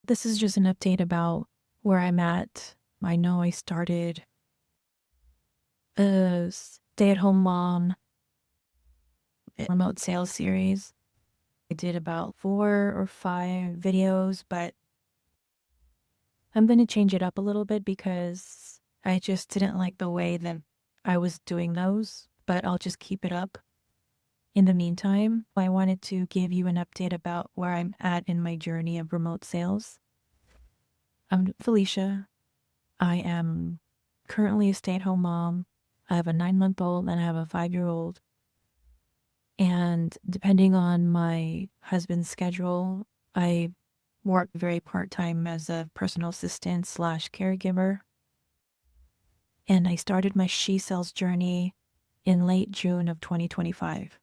This is just an update about where I'm at. I know I started a stay-at-home mom remote sales series. I did about 4 or 5 videos, but I'm going to change it up a little bit because I just didn't like the way that I was doing those, but I'll just keep it up. In the meantime, I wanted to give you an update about where I'm at in my journey of remote sales. I'm Felicia. I am currently a stay-at-home mom. I have a 9-month-old and I have a 5-year-old. And depending on my husband's schedule, I work very part-time as a personal assistant / caregiver. And I started my She Sells journey in late June of 2025.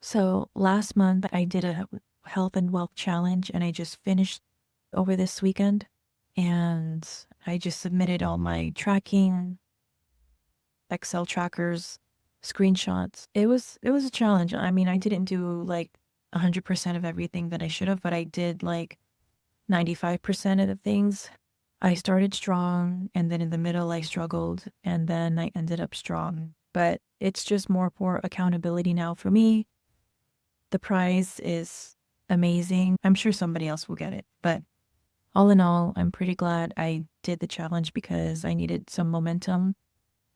So last month I did a health and wealth challenge and I just finished over this weekend. And I just submitted all my tracking, Excel trackers, screenshots. It was a challenge. I mean, I didn't do like 100% of everything that I should have, but I did like 95% of the things. I started strong and then in the middle I struggled and then I ended up strong. But it's just more for accountability now for me. The prize is amazing. I'm sure somebody else will get it, but all in all, I'm pretty glad I did the challenge because I needed some momentum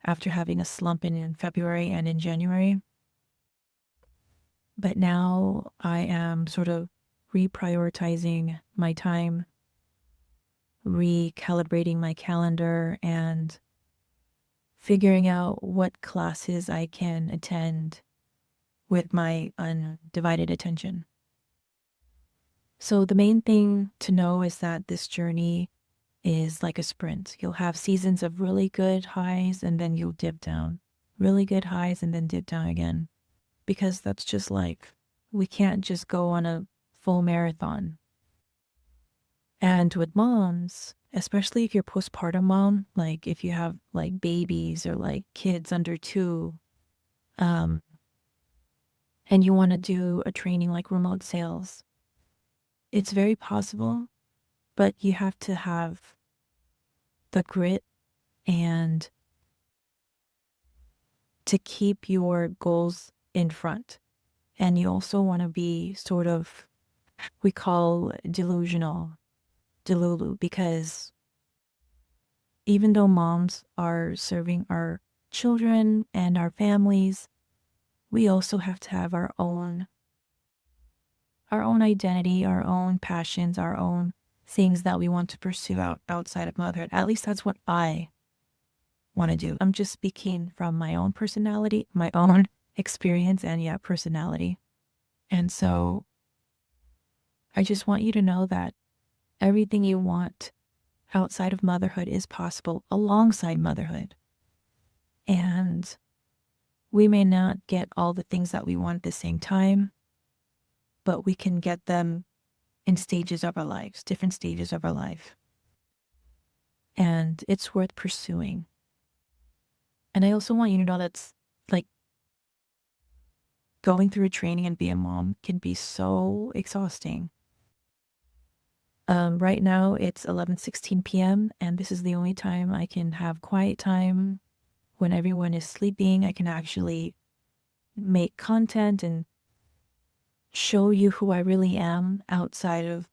after having a slump in February and in January. But now I am sort of reprioritizing my time, recalibrating my calendar, and figuring out what classes I can attend with my undivided attention. So the main thing to know is that this journey is like a sprint. You'll have seasons of really good highs and then you'll dip down. Really good highs and then dip down again. Because that's just life. We can't just go on a full marathon. And with moms, especially if you're postpartum mom, like if you have like babies or like kids under 2, and you want to do a training like remote sales, it's very possible, but you have to have the grit and to keep your goals in front. And you also want to be sort of, we call delusional, delulu, because even though moms are serving our children and our families, we also have to have our own identity, our own passions, our own things that we want to pursue outside of motherhood. At least that's what I want to do. I'm just speaking from my own personality, my own experience, and personality. And so I just want you to know that everything you want outside of motherhood is possible alongside motherhood. And we may not get all the things that we want at the same time, but we can get them in stages of our lives, different stages of our life. And it's worth pursuing. And I also want you to know that's like going through a training and being a mom can be so exhausting. Right now it's 11:16 p.m. and this is the only time I can have quiet time when everyone is sleeping. I can actually make content and show you who I really am outside of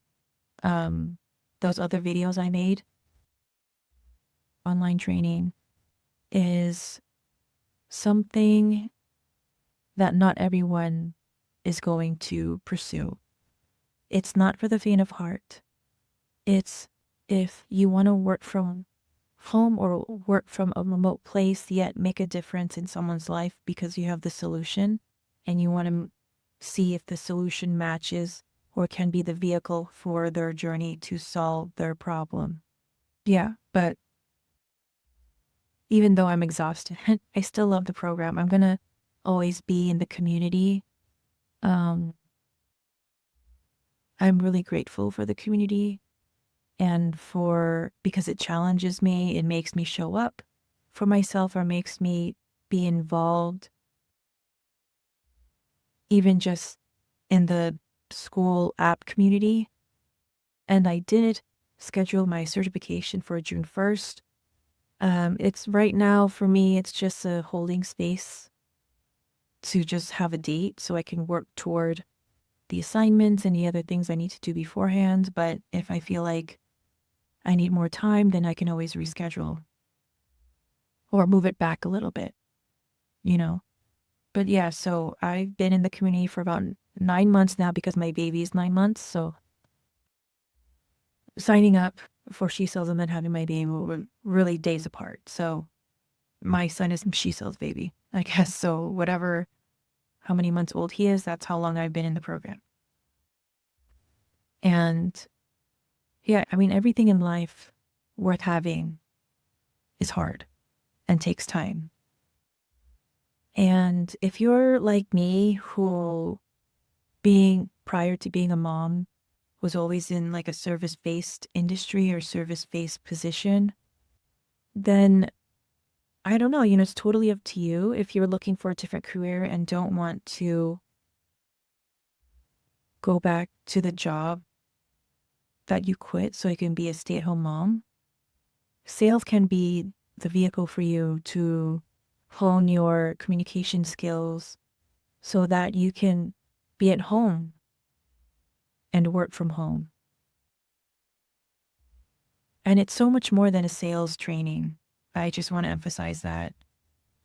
those other videos I made. Online training is something that not everyone is going to pursue. It's not for the faint of heart. It's if you want to work from home or work from a remote place, yet make a difference in someone's life because you have the solution and you want to see if the solution matches or can be the vehicle for their journey to solve their problem. Yeah, but even though I'm exhausted, I still love the program. I'm going to always be in the community. I'm really grateful for the community and because it challenges me, it makes me show up for myself or makes me be involved, even just in the school app community. And I did schedule my certification for June 1st. It's right now for me, it's just a holding space to just have a date so I can work toward the assignments and the other things I need to do beforehand. But if I feel like I need more time, then I can always reschedule or move it back a little bit, you know? But yeah, so I've been in the community for about 9 months now because my baby is 9 months. So signing up for she sells and then having my baby were really days apart. So my son is she sells baby, I guess. So whatever, how many months old he is, that's how long I've been in the program. And yeah, I mean, everything in life worth having is hard and takes time. And if you're like me, who being prior to being a mom was always in like a service-based industry or service-based position, then I don't know, it's totally up to you if you're looking for a different career and don't want to go back to the job that you quit so you can be a stay-at-home mom. Sales can be the vehicle for you to hone your communication skills so that you can be at home and work from home. And it's so much more than a sales training. I just want to emphasize that.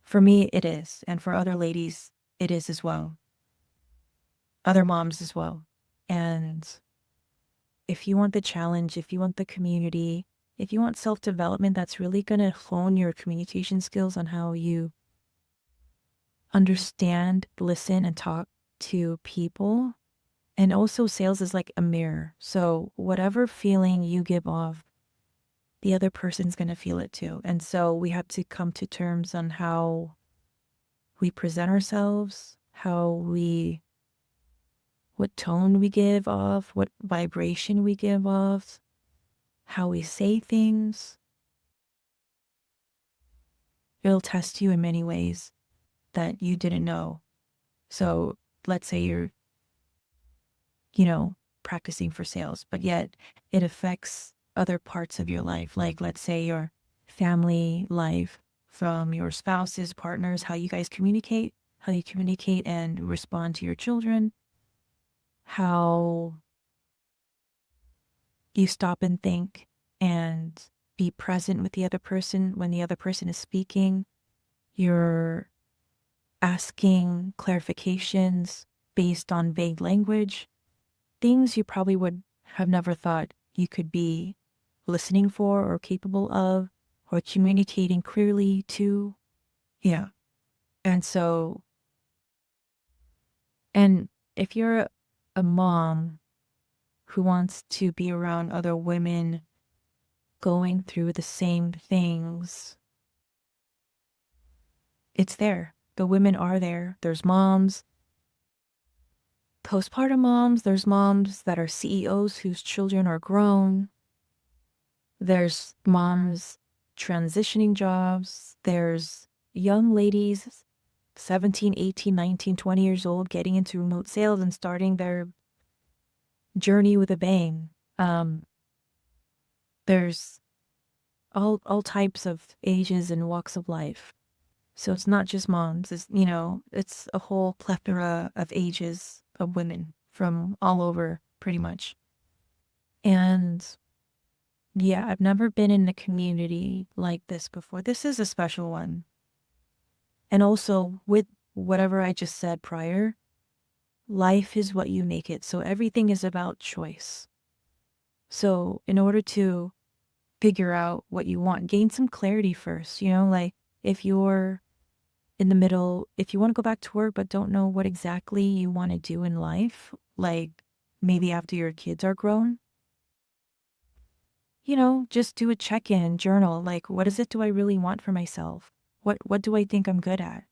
For me, it is. And for other ladies, it is as well. Other moms as well. And if you want the challenge, if you want the community, if you want self-development that's really going to hone your communication skills on how you understand, listen, and talk to people. And also sales is like a mirror. So whatever feeling you give off, the other person's going to feel it too. And so we have to come to terms on how we present ourselves, what tone we give off, what vibration we give off, how we say things. It'll test you in many ways that you didn't know. So let's say you're, practicing for sales, but yet it affects other parts of your life. Like, let's say your family life, from your spouses, partners, how you communicate and respond to your children, how you stop and think and be present with the other person when the other person is speaking. You're asking clarifications based on vague language, things you probably would have never thought you could be listening for or capable of or communicating clearly to. Yeah. And so, and if you're a mom who wants to be around other women going through the same things, it's there. The women are there. There's moms, postpartum moms, there's moms that are CEOs whose children are grown. There's moms transitioning jobs. There's young ladies, 17, 18, 19, 20 years old, getting into remote sales and starting their journey with a bang. There's all types of ages and walks of life. So it's not just moms, it's a whole plethora of ages of women from all over, pretty much. And yeah, I've never been in a community like this before. This is a special one. And also, with whatever I just said prior, life is what you make it. So everything is about choice. So in order to figure out what you want, gain some clarity first, like if you're in the middle, if you want to go back to work but don't know what exactly you want to do in life, like maybe after your kids are grown, just do a check-in journal. Like, what is it do I really want for myself? What do I think I'm good at?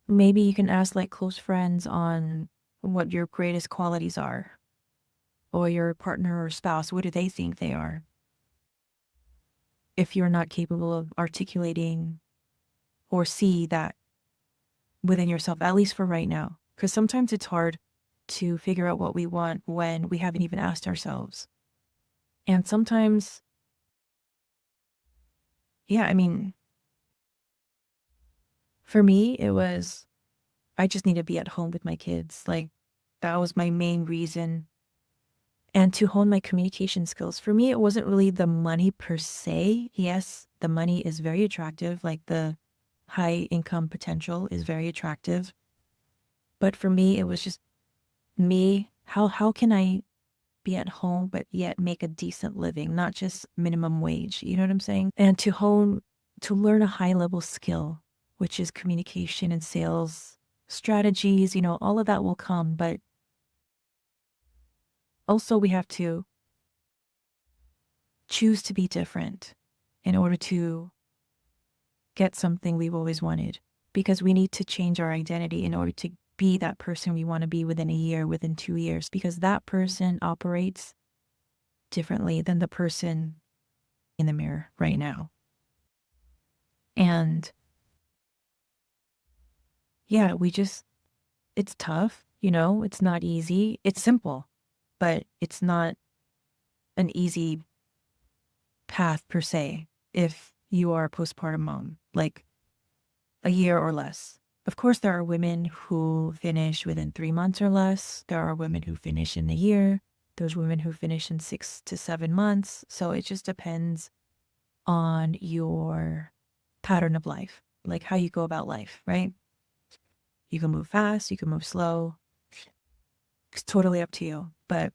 Maybe you can ask like close friends on what your greatest qualities are, or your partner or spouse, what do they think they are? If you're not capable of articulating or see that within yourself, at least for right now, because sometimes it's hard to figure out what we want when we haven't even asked ourselves. And sometimes, yeah, I mean, for me, it was I just need to be at home with my kids. Like, that was my main reason. And to hone my communication skills. For me, it wasn't really the money per se. Yes, the money is very attractive. Like, the high income potential is very attractive. But for me, it was just me. How can I be at home but yet make a decent living, not just minimum wage? You know what I'm saying? And to learn a high level skill, which is communication and sales strategies, all of that will come. But also, we have to choose to be different in order to get something we've always wanted, because we need to change our identity in order to be that person we want to be within a year, within 2 years, because that person operates differently than the person in the mirror right now. And yeah, it's tough, it's not easy. It's simple, but it's not an easy path per se if you are a postpartum mom, like a year or less. Of course, there are women who finish within 3 months or less. There are women who finish in a year. There's women who finish in 6 to 7 months. So it just depends on your pattern of life, like how you go about life, right? You can move fast, you can move slow. It's totally up to you. But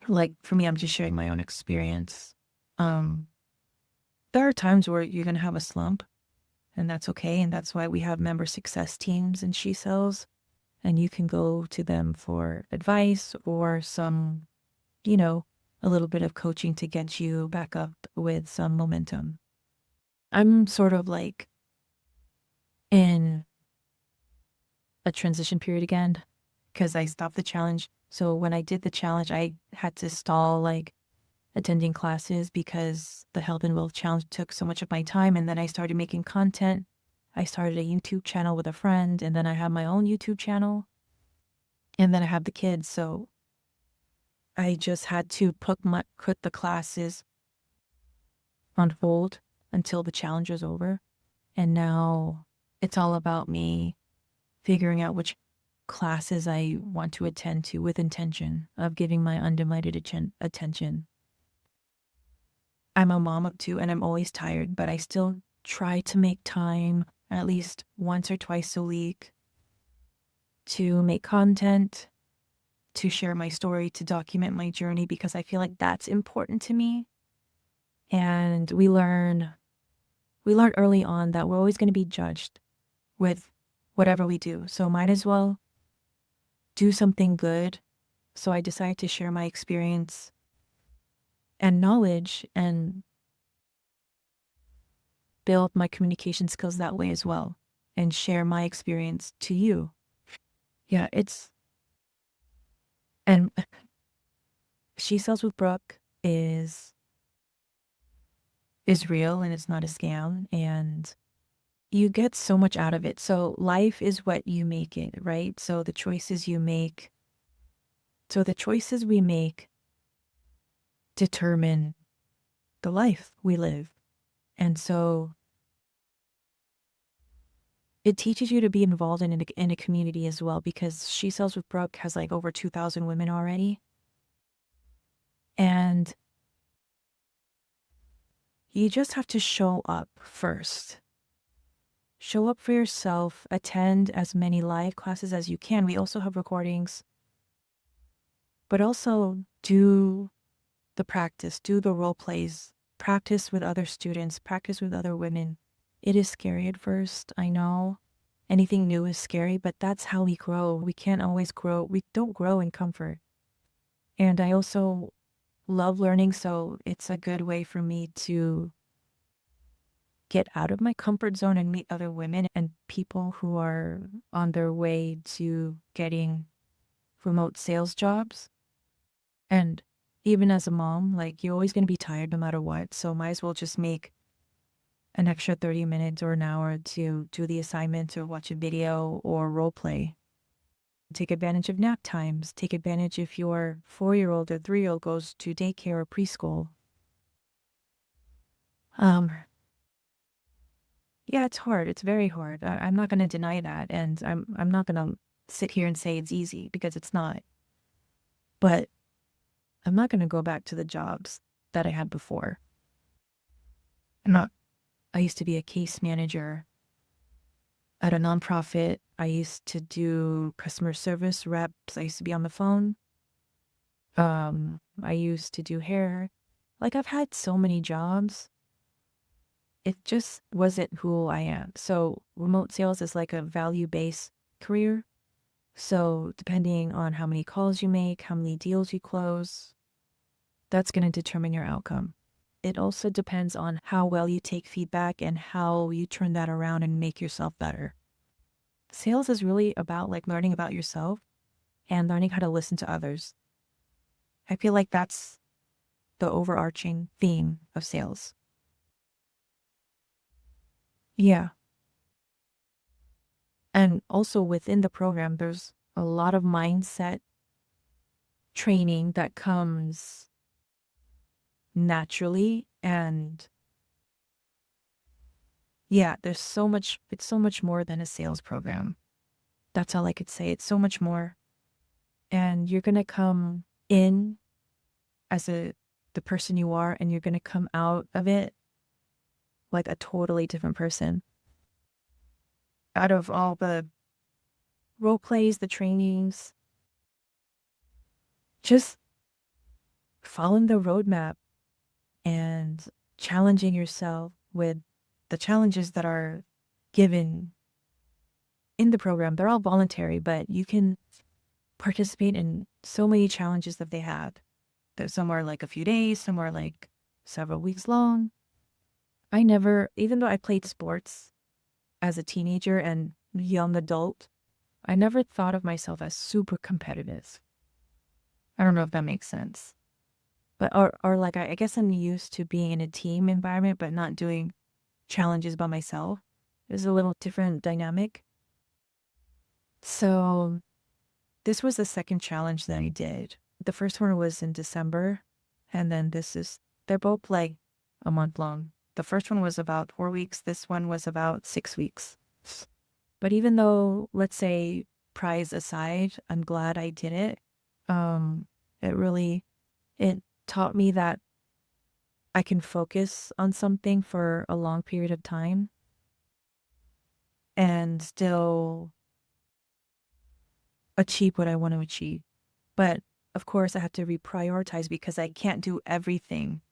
like for me, I'm just sharing my own experience. Um, there are times where you're gonna have a slump, and that's okay. And that's why we have member success teams in She Sells. And you can go to them for advice or some, a little bit of coaching to get you back up with some momentum. I'm sort of like in a transition period again because I stopped the challenge. So when I did the challenge, I had to stall like attending classes because the health and wealth challenge took so much of my time. And then I started making content. I started a YouTube channel with a friend, and then I have my own YouTube channel, and then I have the kids. So I just had to put the classes on hold until the challenge was over. And now it's all about me figuring out which classes I want to attend to with intention of giving my undivided attention. I'm a mom of two and I'm always tired, but I still try to make time at least once or twice a week to make content, to share my story, to document my journey, because I feel like that's important to me. And we learn early on that we're always going to be judged with whatever we do. So might as well do something good. So I decided to share my experience and knowledge and build my communication skills that way as well, and share my experience to you. Yeah, and She Sells with Brooke is real and it's not a scam, and you get so much out of it. So life is what you make it, right? So the choices we make determine the life we live. And so it teaches you to be involved in a community as well, because She Sells with Brooke has like over 2,000 women already. And you just have to show up first. Show up for yourself, attend as many live classes as you can. We also have recordings, but also do the practice, do the role plays, practice with other students, practice with other women. It is scary at first, I know. Anything new is scary, but that's how we grow. We can't always grow. We don't grow in comfort. And I also love learning, so it's a good way for me to get out of my comfort zone and meet other women and people who are on their way to getting remote sales jobs. And even as a mom, like, you're always going to be tired no matter what. So might as well just make an extra 30 minutes or an hour to do the assignment or watch a video or role play. Take advantage of nap times. Take advantage if your 4-year-old or 3-year-old goes to daycare or preschool. Um, yeah, it's hard. It's very hard. I'm not going to deny that, and I'm not going to sit here and say it's easy because it's not. But I'm not going to go back to the jobs that I had before. I'm not. I used to be a case manager at a nonprofit. I used to do customer service reps. I used to be on the phone. I used to do hair. Like I've had so many jobs. It just wasn't who I am. So remote sales is like a value-based career. So depending on how many calls you make, how many deals you close, that's going to determine your outcome. It also depends on how well you take feedback and how you turn that around and make yourself better. Sales is really about like learning about yourself and learning how to listen to others. I feel like that's the overarching theme of sales. Yeah. And also within the program, there's a lot of mindset training that comes naturally. And yeah, it's so much more than a sales program. That's all I could say. It's so much more. And you're going to come in as the person you are, and you're going to come out of it like a totally different person. Out of all the role plays, the trainings, just following the roadmap and challenging yourself with the challenges that are given in the program. They're all voluntary, but you can participate in so many challenges that they have. That some are like a few days, some are like several weeks long. I never, even though I played sports as a teenager and young adult, I never thought of myself as super competitive. I don't know if that makes sense. But or like I guess I'm used to being in a team environment but not doing challenges by myself. It was a little different dynamic. So this was the second challenge that I did. The first one was in December, and then they're both like a month long. The first one was about 4 weeks. This one was about 6 weeks. But even though, let's say, prize aside, I'm glad I did it. Um, it really, it taught me that I can focus on something for a long period of time and still achieve what I want to achieve. But of course, I have to reprioritize because I can't do everything.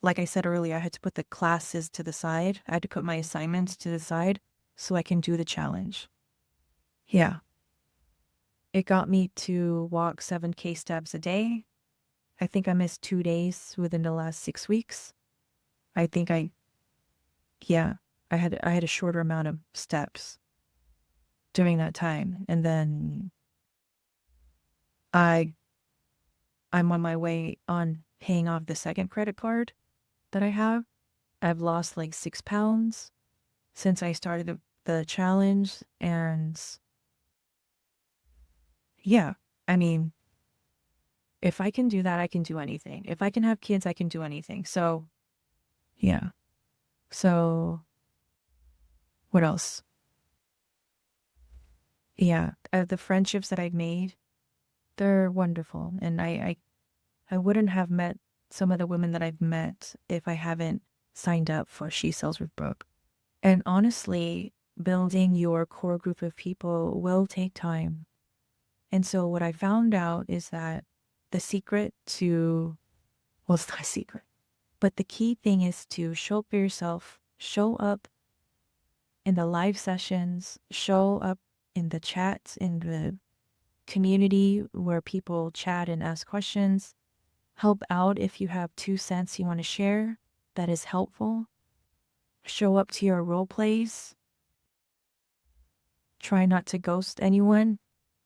Like I said earlier, I had to put the classes to the side. I had to put my assignments to the side so I can do the challenge. Yeah. It got me to walk 7K steps a day. I think I missed 2 days within the last 6 weeks. I think yeah, I had a shorter amount of steps during that time. And then I I'm on my way on paying off the second credit card that I have. I've lost like 6 pounds since I started the challenge. And yeah, I mean, if I can do that, I can do anything. If I can have kids, I can do anything. So yeah. So what else? Yeah, the friendships that I've made, they're wonderful. And I wouldn't have met some of the women that I've met if I haven't signed up for She Sells with Brooke. And honestly, building your core group of people will take time. And so what I found out is that the secret to, well, it's not a secret, but the key thing is to show up for yourself, show up in the live sessions, show up in the chats, in the community where people chat and ask questions, help out if you have 2 cents you want to share that is helpful, show up to your role plays, try not to ghost anyone,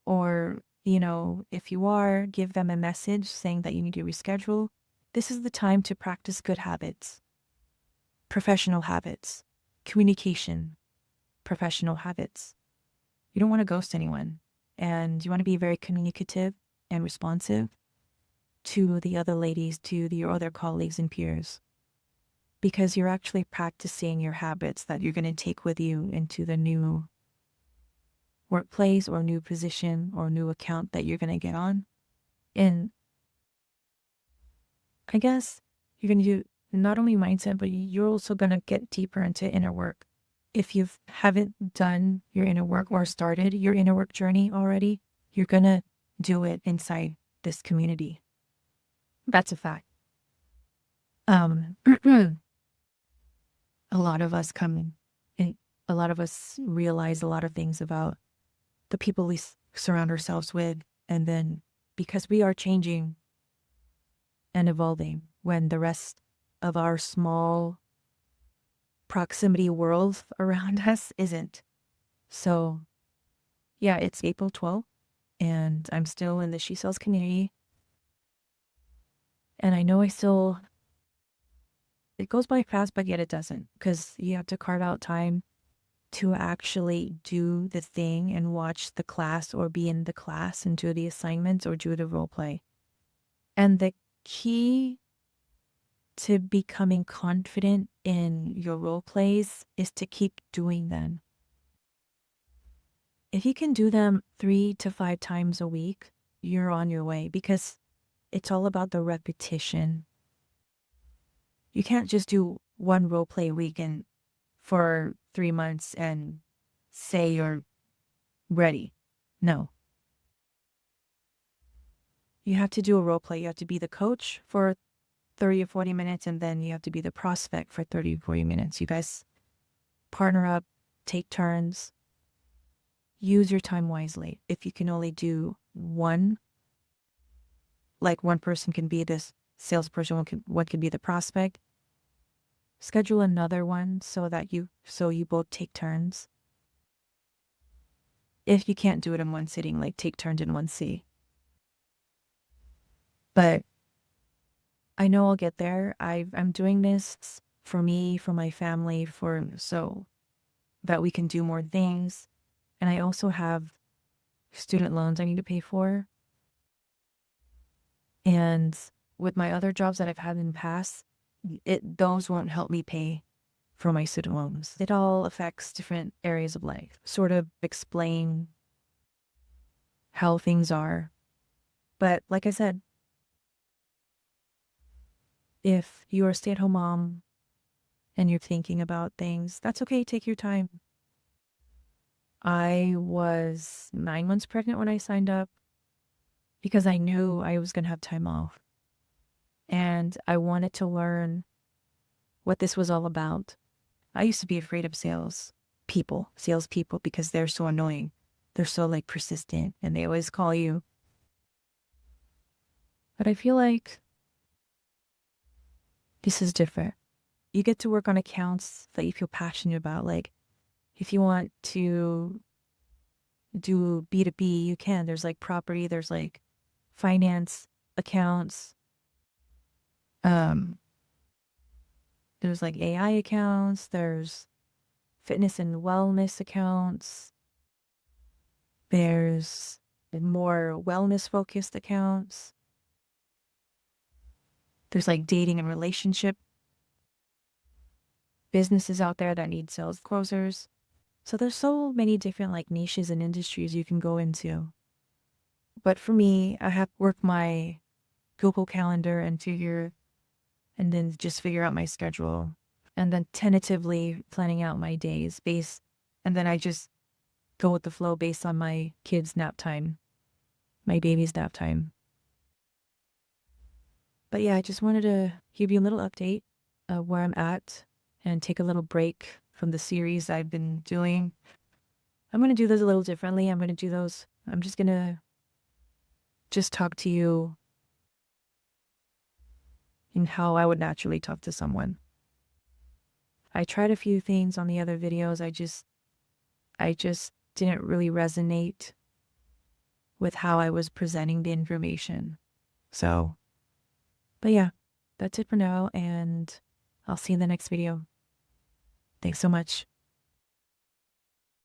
or, if you are, give them a message saying that you need to reschedule. This is the time to practice good habits, professional habits, communication, professional habits. You don't want to ghost anyone. and you want to be very communicative and responsive to the other ladies, to your other colleagues and peers, because you're actually practicing your habits that you're going to take with you into the new workplace or new position or new account that you're going to get on. And I guess you're going to do not only mindset, but you're also going to get deeper into inner work. If you haven't done your inner work or started your inner work journey already, you're going to do it inside this community. That's a fact. A lot of us come in, and a lot of us realize a lot of things about the people we surround ourselves with. And then because we are changing and evolving when the rest of our small proximity world around us isn't. So yeah, it's April 12th and I'm still in the She Sells community. And I know it goes by fast, but yet it doesn't, because you have to carve out time to actually do the thing and watch the class or be in the class and do the assignments or do the role play. And the key to becoming confident in your role plays is to keep doing them. If you can do them 3 to 5 times a week, you're on your way, because it's all about the repetition. You can't just do one role play week and for 3 months and say you're ready. No. You have to do a role play. You have to be the coach for 30 or 40 minutes, and then you have to be the prospect for 30 or 40 minutes. You guys partner up, take turns, use your time wisely. If you can only do one, like one person can be this salesperson, one can be the prospect, schedule another one so you both take turns. If you can't do it in one sitting, like take turns in one seat. But I know I'll get there. I'm doing this for me, for my family, so that we can do more things. And I also have student loans I need to pay for. And with my other jobs that I've had in the past, those won't help me pay for my student loans. It all affects different areas of life. Sort of explain how things are. But like I said, if you're a stay-at-home mom and you're thinking about things, that's okay. Take your time. I was 9 months pregnant when I signed up because I knew I was going to have time off. And I wanted to learn what this was all about. I used to be afraid of salespeople, because they're so annoying. They're so like persistent and they always call you. But I feel like this is different. You get to work on accounts that you feel passionate about. Like if you want to do B2B, you can. There's like property, there's like finance accounts. There's like AI accounts, there's fitness and wellness accounts. There's more wellness focused accounts. There's like dating and relationship businesses out there that need sales closers. So there's so many different like niches and industries you can go into. But for me, I have to work my Google Calendar and then just figure out my schedule, and then tentatively planning out my days and then I just go with the flow based on my kids' nap time, my baby's nap time. But yeah, I just wanted to give you a little update of where I'm at and take a little break from the series I've been doing. I'm going to do those a little differently. I'm just going to talk to you in how I would naturally talk to someone. I tried a few things on the other videos. I just didn't really resonate with how I was presenting the information. So, but yeah, that's it for now, and I'll see you in the next video. Thanks so much.